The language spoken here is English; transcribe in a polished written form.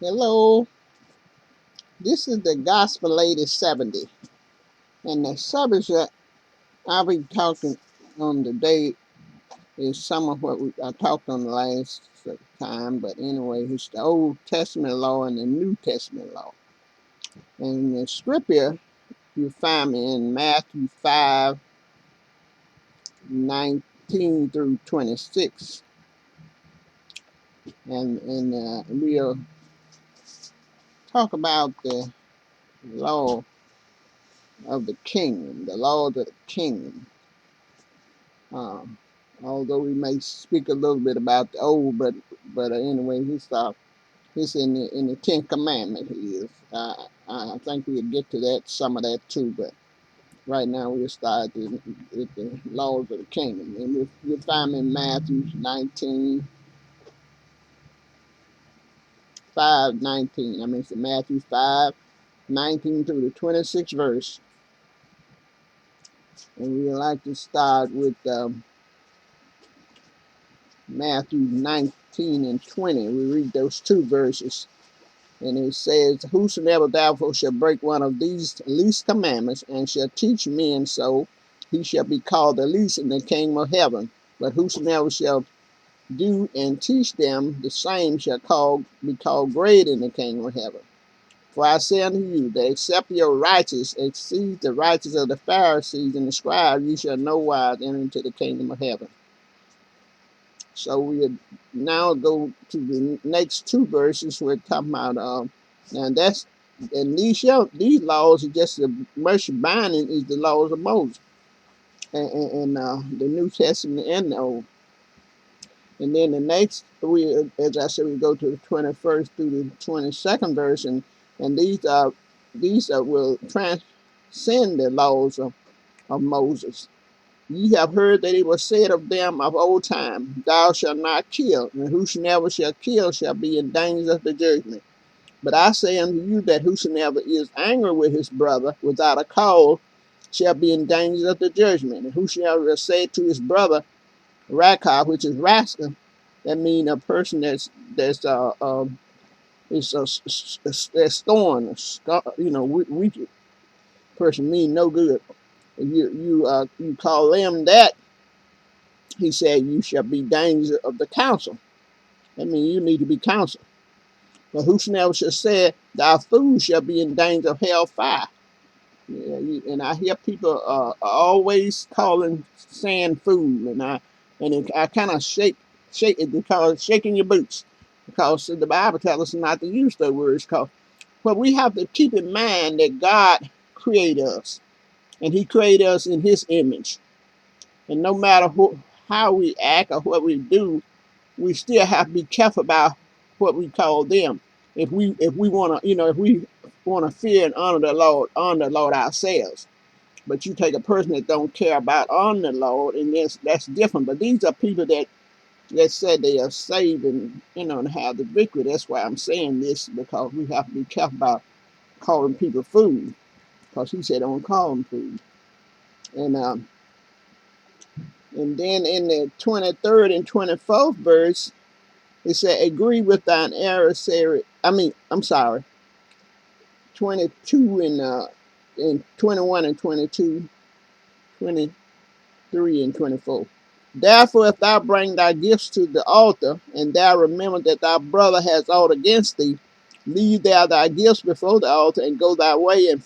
Hello, this is the Gospel Lady 70, and the subject that I'll be talking on today is some of what I talked on the last time, but anyway, it's the Old Testament law and the New Testament law. And the scripture you find me in Matthew 5:19 through 26, and we'll talk about the law of the kingdom, the laws of the kingdom. Um, Although we may speak a little bit about the old, but anyway, he's in the Ten Commandment. He is. I think we'll get to that some of that too, but right now we'll start with the laws of the kingdom, and we'll find in Matthew 19, 5:19. I mean, it's Matthew 5:19 through the 26th verse, and we like to start with Matthew 19 and 20. We read those two verses. And it says, whosoever therefore shall break one of these least commandments, and shall teach men so, he shall be called the least in the kingdom of heaven. But whosoever shall do and teach them, the same shall be called great in the kingdom of heaven. For I say unto you, that except your righteousness exceed the righteousness of the Pharisees and the scribes, ye shall no wise enter into the kingdom of heaven. So we'll now go to the next two verses. We're talking about and these laws are just as much binding as the laws of Moses and the New Testament and the Old. And then the next, as I said, we go to the 21st through the 22nd verse, and these will transcend the laws of Moses. Ye have heard that it was said of them of old time, thou shalt not kill, and whosoever shall kill shall be in danger of the judgment. But I say unto you that whosoever is angry with his brother without a cause shall be in danger of the judgment. And whosoever say to his brother, Rakah, which is rascal, that means a person that's scorn, weak person, mean no good. You call them that, he said, you shall be danger of the council. That means you need to be counseled. But whosoever shall say, thy food shall be in danger of hell fire. Yeah, and I hear people always saying food, and I kind of shake it because shaking your boots, because the Bible tells us not to use those words. But we have to keep in mind that God created us, and He created us in His image, and no matter how we act or what we do, we still have to be careful about what we call them. If we want to, if we want to fear and honor the Lord ourselves. But you take a person that don't care about honoring the Lord, and that's different. But these are people that said they are saved and have the victory. That's why I'm saying this, because we have to be careful about calling people food, because He said don't call them food. And then in the 23rd and 24th verse, it said, agree with thine adversary. I'm sorry, 22 and 21 and 22, 23 and 24. Therefore, if thou bring thy gifts to the altar, and thou remember that thy brother has aught against thee, leave thou thy gifts before the altar, and go thy way, and